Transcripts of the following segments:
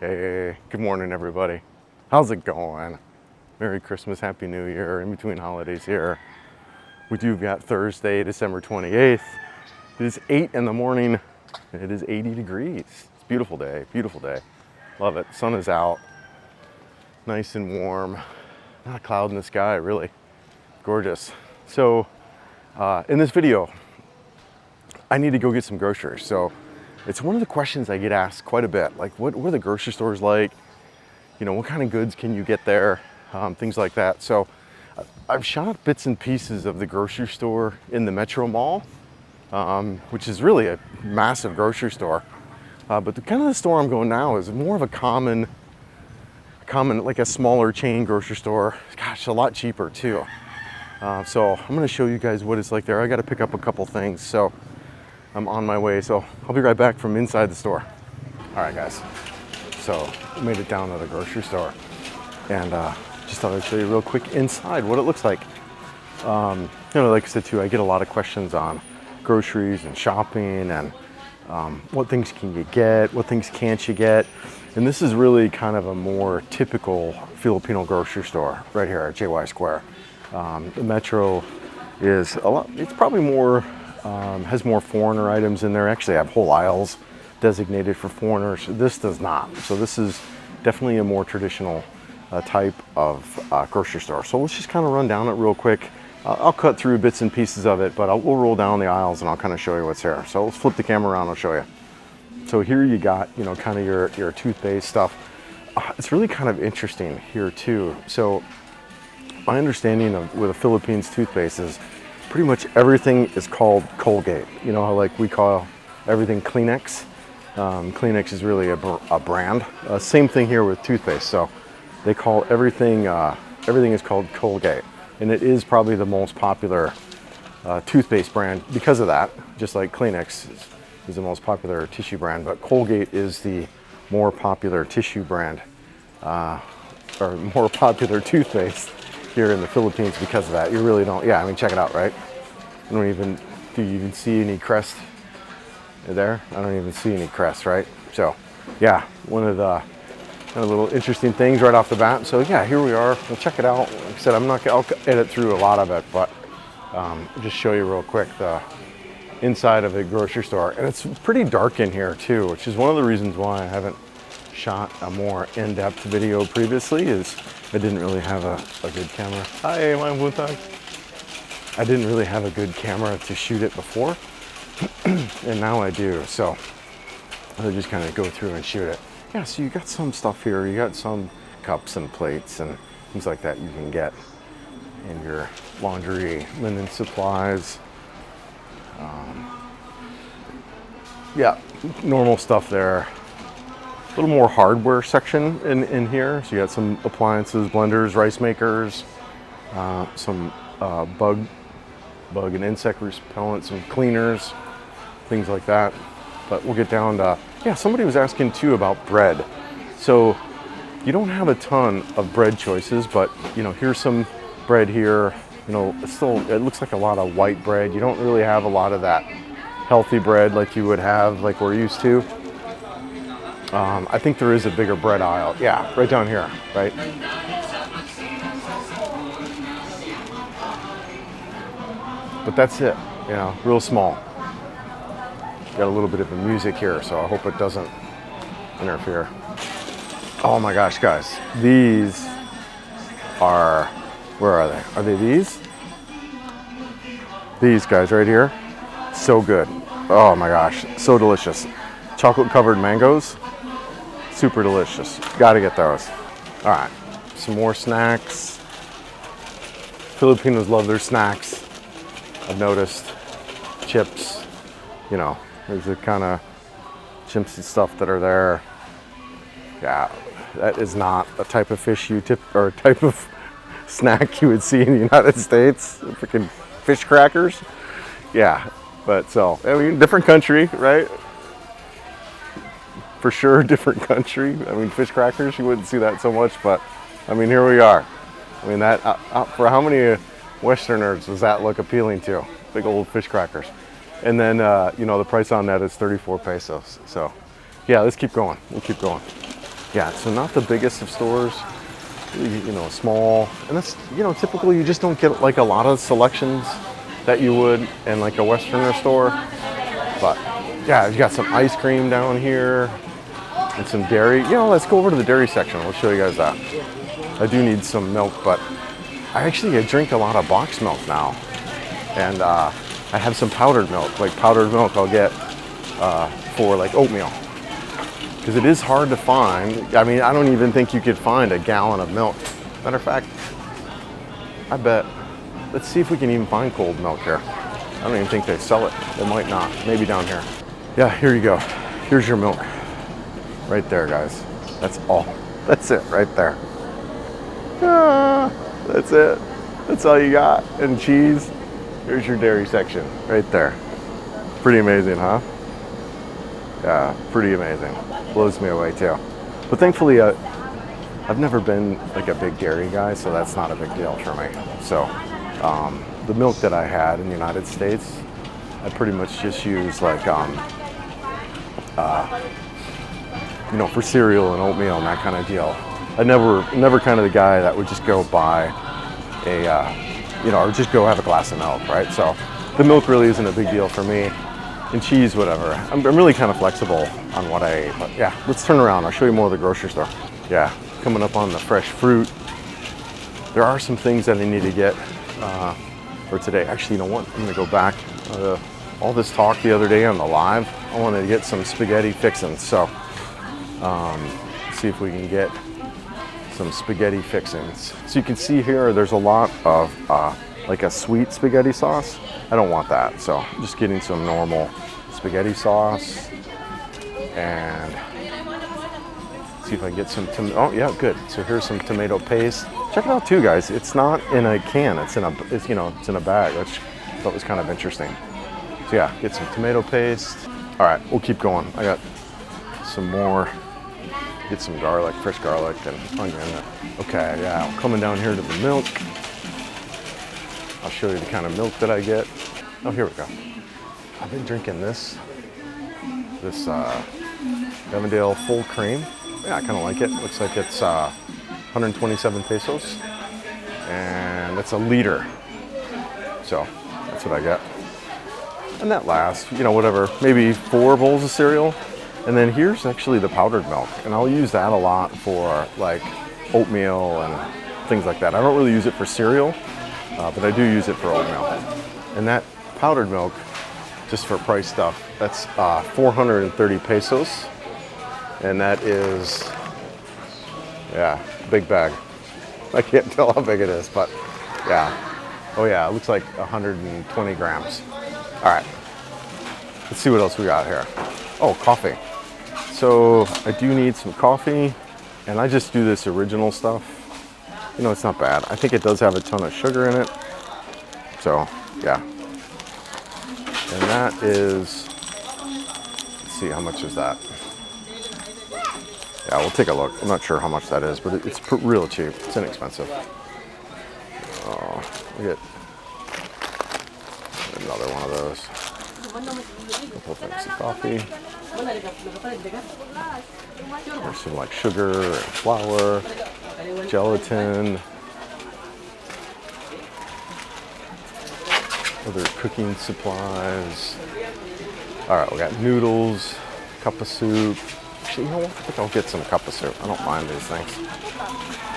Hey, good morning, everybody. How's it going? Merry Christmas, Happy New Year, in between holidays here. We do got Thursday, December 28th. It is 8 in the morning, and it is 80 degrees. It's a beautiful day, beautiful day. Love it. Sun is out, nice and warm. Not a cloud in the sky, really. Gorgeous. So, in this video, I need to go get some groceries. So, it's one of the questions I get asked quite a bit. Like, what are the grocery stores like? You know, what kind of goods can you get there? Things like that. So I've shot bits and pieces of the grocery store in the Metro Mall, which is really a massive grocery store. But the kind of the store I'm going now is more of a common, like a smaller chain grocery store. Gosh, a lot cheaper too. So I'm gonna show you guys what it's like there. I gotta pick up a couple things. So I'm on my way, so I'll be right back from inside the store. All right, guys. So I made it down to the grocery store, and just thought I'd show you real quick inside what it looks like. You know, like I said too, I get a lot of questions on groceries and shopping, and what things can you get, what things can't you get, and this is really kind of a more typical Filipino grocery store right here at JY Square. The Metro is a lot. It's probably more. Has more foreigner items in there. Actually, I have whole aisles designated for foreigners. This does not. So this is definitely a more traditional type of grocery store. So let's just kind of run down it real quick. I'll cut through bits and pieces of it, but we'll roll down the aisles and I'll kind of show you what's here. So let's flip the camera around, I'll show you. So here you got, you know, kind of your toothpaste stuff. It's really kind of interesting here too. So my understanding of with the Philippines toothpaste is pretty much everything is called Colgate. You know how like we call everything Kleenex? Kleenex is really a brand. Same thing here with toothpaste. So they call everything is called Colgate. And it is probably the most popular toothpaste brand because of that. Just like Kleenex is the most popular tissue brand. But Colgate is the more popular tissue brand, or more popular toothpaste here in the Philippines because of that. You really don't, yeah, I mean, check it out, right? Do you even see any crest there? I don't even see any crest, right? So, yeah, one of the kind of little interesting things right off the bat. So, yeah, here we are. We'll check it out. Like I said, I'll edit through a lot of it, but just show you real quick the inside of the grocery store. And it's pretty dark in here too, which is one of the reasons why I haven't shot a more in-depth video previously, is I didn't really have a good camera. Hi, my buntag. I didn't really have a good camera to shoot it before, and now I do. So I'll just kind of go through and shoot it. Yeah, so you got some stuff here. You got some cups and plates and things like that you can get in your laundry, linen supplies. Yeah, normal stuff there. A little more hardware section in here. So you got some appliances, blenders, rice makers, some bug and insect repellent, some cleaners, things like that. But we'll get down to, yeah, somebody was asking too about bread. So you don't have a ton of bread choices, but you know, here's some bread here. You know, it looks like a lot of white bread. You don't really have a lot of that healthy bread like you would have, like we're used to. I think there is a bigger bread aisle. Yeah, right down here, right? But that's it, you know, real small. Got a little bit of the music here, so I hope it doesn't interfere. Oh my gosh, guys. These are, where are they? Are they these? These guys right here. So good. Oh my gosh, so delicious. Chocolate covered mangoes. Super delicious. Gotta get those. All right, some more snacks. Filipinos love their snacks. I've noticed chips, you know, there's the kind of chips and stuff that are there. Yeah, that is not a type of fish or a type of snack you would see in the United States. Freaking fish crackers. Yeah, but so, I mean, different country, right? For sure, different country. I mean, fish crackers, you wouldn't see that so much, but I mean, here we are. I mean, that for how many Westerners does that look appealing to? Big old fish crackers. And then, you know, the price on that is 34 pesos. So, yeah, let's keep going. We'll keep going. Yeah, so not the biggest of stores, you know, small, and that's, you know, typically you just don't get like a lot of selections that you would in like a Westerner store. But yeah, you got some ice cream down here and some dairy. You know, let's go over to the dairy section. I'll show you guys that. I do need some milk, but I drink a lot of box milk now. And I have some powdered milk. Like powdered milk I'll get for like oatmeal. Because it is hard to find. I mean, I don't even think you could find a gallon of milk. Matter of fact, I bet. Let's see if we can even find cold milk here. I don't even think they sell it. They might not. Maybe down here. Yeah, here you go. Here's your milk. Right there, guys. That's all. That's it right there. Ah, that's it. That's all you got. And cheese. Here's your dairy section right there. Pretty amazing, huh? Yeah, pretty amazing. Blows me away too. But thankfully, I've never been like a big dairy guy, so that's not a big deal for me. So the milk that I had in the United States, I pretty much just use like, you know, for cereal and oatmeal and that kind of deal. I never kind of the guy that would just go buy a, you know, or just go have a glass of milk, right? So the milk really isn't a big deal for me. And cheese, whatever. I'm really kind of flexible on what I eat. But yeah, let's turn around. I'll show you more of the grocery store. Yeah, coming up on the fresh fruit. There are some things that I need to get for today. Actually, you know what? I'm gonna go back. All this talk the other day on the live, I wanted to get some spaghetti fixins. So see if we can get some spaghetti fixins. So you can see here, there's a lot of like a sweet spaghetti sauce. I don't want that, so I'm just getting some normal spaghetti sauce and see if I can get some oh yeah, good. So here's some tomato paste. Check it out too, guys. It's not in a can, it's in a bag, which I thought was kind of interesting. So yeah, get some tomato paste. All right, we'll keep going. I got some more. Get some garlic, fresh garlic and onion. Okay, yeah, coming down here to the milk. I'll show you the kind of milk that I get. Oh, here we go. I've been drinking this Avondale full cream. Yeah, I kind of like it. Looks like it's 127 pesos, and it's a liter. So that's what I get. And that lasts, you know, whatever, maybe 4 bowls of cereal. And then here's actually the powdered milk, and I'll use that a lot for like oatmeal and things like that. I don't really use it for cereal. But I do use it for oatmeal. And that powdered milk, just for price stuff, that's 430 pesos. And that is, yeah, big bag. I can't tell how big it is, but yeah. Oh yeah, it looks like 120 grams. All right, let's see what else we got here. Oh, coffee. So I do need some coffee, and I just do this original stuff. You know, it's not bad. I think it does have a ton of sugar in it. So, yeah. And that is, let's see, how much is that? Yeah, we'll take a look. I'm not sure how much that is, but it's real cheap. It's inexpensive. Oh, we get another one of those. Couple things of coffee. There's some like sugar and flour. Gelatin, other cooking supplies. All right, we got noodles, cup of soup. Actually, you know what? I think I'll get some cup of soup. I don't mind these things.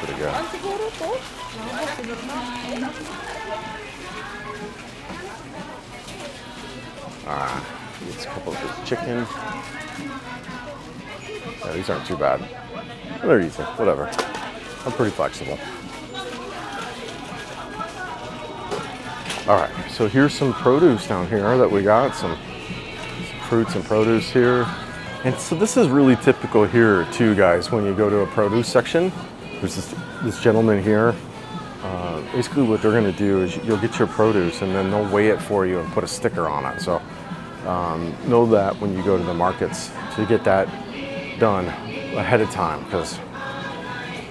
Pretty good. It's a couple of chicken. Yeah, these aren't too bad. They're easy, whatever. I'm pretty flexible. All right, so here's some produce down here that we got, some fruits and produce here. And so this is really typical here too, guys, when you go to a produce section. There's this gentleman here. Basically what they're gonna do is you'll get your produce and then they'll weigh it for you and put a sticker on it. So know that when you go to the markets to get that done ahead of time, because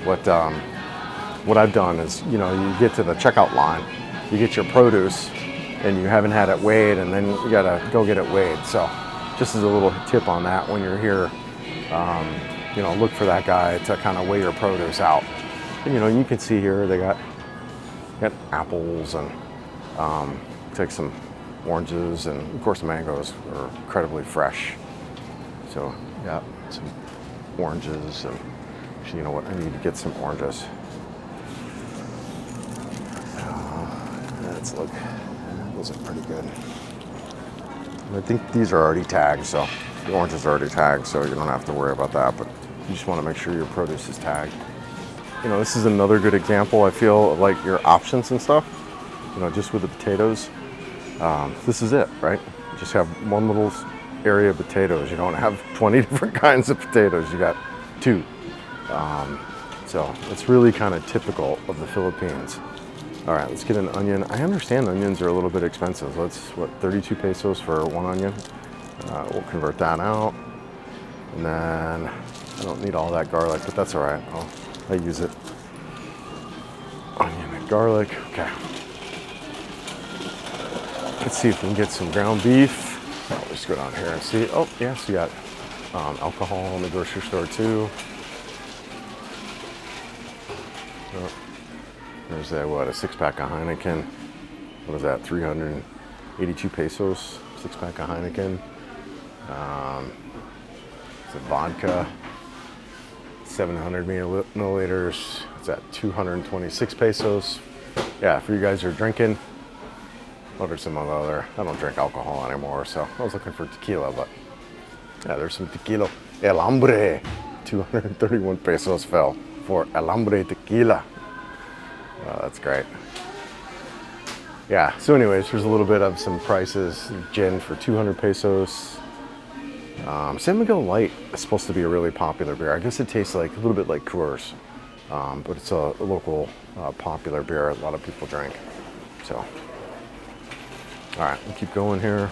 what I've done is, you know, you get to the checkout line, you get your produce, and you haven't had it weighed, and then you gotta go get it weighed. So, just as a little tip on that, when you're here, look for that guy to kind of weigh your produce out. And you can see here they got apples and take some oranges, and of course mangoes are incredibly fresh. So yeah, some oranges, and actually, you know what? I need to get some oranges. Let's look. Those are pretty good. I think these are already tagged, so the oranges are already tagged, so you don't have to worry about that. But you just want to make sure your produce is tagged. This is another good example, I feel, of like your options and stuff. Just with the potatoes. This is it, right? You just have one little area of potatoes. You don't have 20 different kinds of potatoes. You got 2. So it's really kind of typical of the Philippines. All right, let's get an onion. I understand onions are a little bit expensive. 32 pesos for 1 onion. We'll convert that out. And then I don't need all that garlic, but that's all right. I use it. Onion and garlic, okay. Let's see if we can get some ground beef. I'll just go down here and see. Oh, yes, we got alcohol in the grocery store too. Oh, there's a 6-pack of Heineken. What is that, 382 pesos, 6-pack of Heineken. It's a vodka, 700 milliliters. It's at 226 pesos. Yeah, for you guys who are drinking, order some other. I don't drink alcohol anymore, so I was looking for tequila, but yeah, there's some tequila. El Hombre, 231 pesos fell for El Hombre tequila. That's great. Yeah, so anyways, there's a little bit of some prices. Gin for 200 pesos. San Miguel Light is supposed to be a really popular beer. I guess it tastes like a little bit like Coors, but it's a local popular beer a lot of people drink. So, all right, we'll keep going here.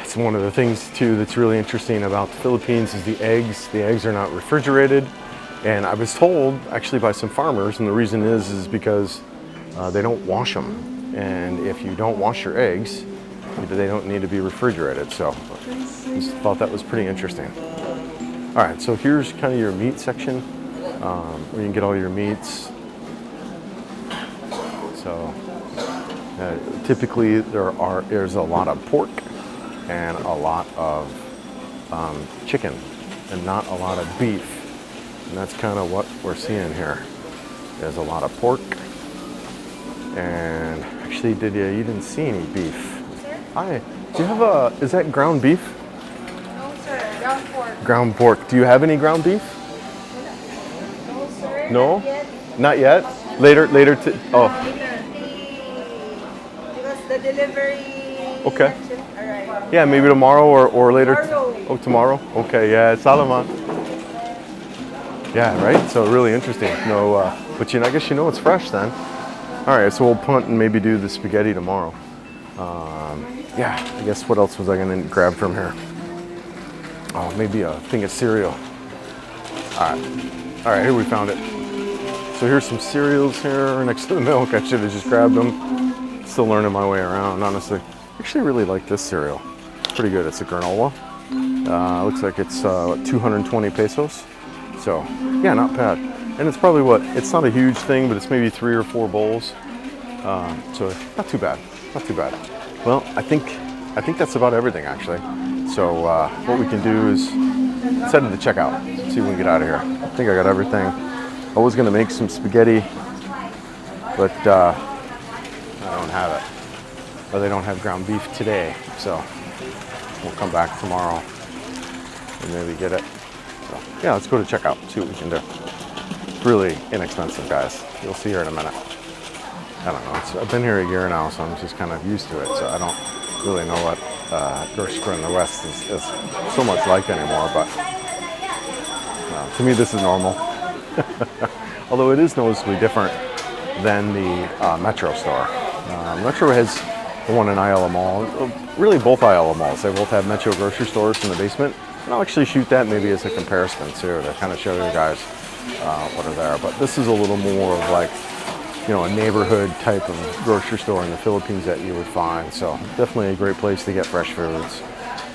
It's one of the things too that's really interesting about the Philippines is the eggs. The eggs are not refrigerated, and I was told actually by some farmers, and the reason is because they don't wash them, and if you don't wash your eggs, they don't need to be refrigerated. So I just thought that was pretty interesting. All right, so here's kind of your meat section, where you can get all your meats. So typically there's a lot of pork and a lot of chicken and not a lot of beef. And that's kind of what we're seeing here. There's a lot of pork. And actually, you didn't see any beef. Hi, do you have is that ground beef? No, sir. Ground pork. Ground pork. Do you have any ground beef? No, sir. No? Not yet. Not yet? Later Because the delivery. Okay. All right. Yeah, maybe tomorrow or later. Tomorrow. Oh, tomorrow? Okay, yeah, Salaman. Yeah, right? So really interesting. No, but I guess it's fresh then. All right, so we'll punt and maybe do the spaghetti tomorrow. Yeah, I guess what else was I gonna grab from here? Oh, maybe a thing of cereal. All right, here we found it. So here's some cereals here next to the milk. I should have just grabbed them. Still learning my way around, honestly. Actually, really like this cereal. It's pretty good. It's a granola. Looks like it's 220 pesos. So yeah, not bad. And it's probably it's not a huge thing, but it's maybe 3 or 4 bowls. So not too bad. Not too bad. Well, I think that's about everything actually. So what we can do is let's head to the checkout. See if we can get out of here. I think I got everything. I was gonna make some spaghetti, but I don't have it. Or they don't have ground beef today. So we'll come back tomorrow and maybe get it. So yeah, let's go to checkout, see what we can do. It's really inexpensive, guys. You'll see here in a minute. I don't know. I've been here a year now, so I'm just kind of used to it. So I don't really know what grocery store in the West is so much like anymore. But to me, this is normal. Although it is noticeably different than the Metro store. Metro has the one in Ayala Mall. Really, both Ayala Malls. They both have Metro grocery stores in the basement. And I'll actually shoot that maybe as a comparison too, to kind of show you guys what are there. But this is a little more of like, a neighborhood type of grocery store in the Philippines that you would find. So definitely a great place to get fresh foods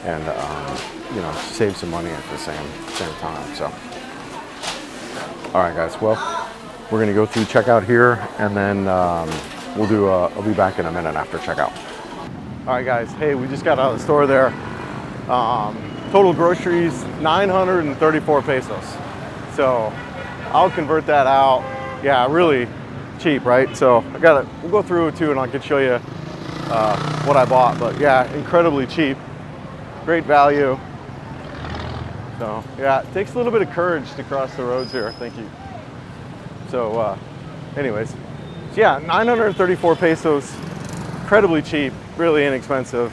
and you know, save some money at the same time. So, all right, guys. Well, we're gonna go through checkout here, and then I'll be back in a minute after checkout. All right, guys. Hey, we just got out of the store there. Total groceries, 934 pesos. So I'll convert that out. Yeah, really cheap, right? So we'll go through it too, and I can show you what I bought. But yeah, incredibly cheap, great value. So yeah, it takes a little bit of courage to cross the roads here. Thank you. So anyways, so yeah, 934 pesos, incredibly cheap, really inexpensive,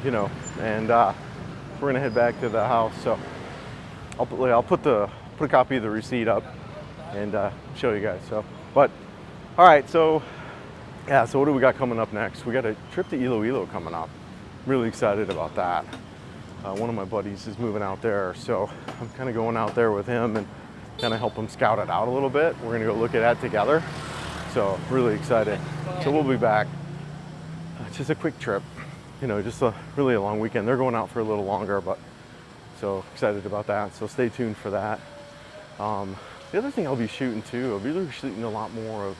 you know, and we're gonna head back to the house. So I'll put a copy of the receipt up and show you guys. So, but all right, so yeah, so what do we got coming up next? We got a trip to Iloilo coming up. Really excited about that. One of my buddies is moving out there, so I'm kind of going out there with him and kind of help him scout it out a little bit. We're gonna go look at that together. So really excited. So we'll be back. It's just a quick trip, you know, just really a long weekend. They're going out for a little longer, but so excited about that. So stay tuned for that. The other thing I'll be shooting too, I'll be shooting a lot more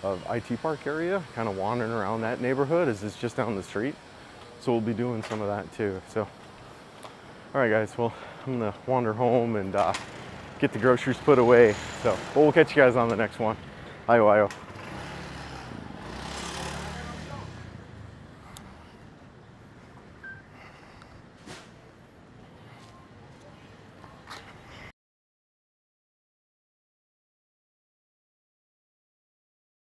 of IT Park area, kind of wandering around that neighborhood as it's just down the street. So we'll be doing some of that too. So, all right guys, well, I'm gonna wander home and get the groceries put away. So we'll catch you guys on the next one. Ayo, ayo.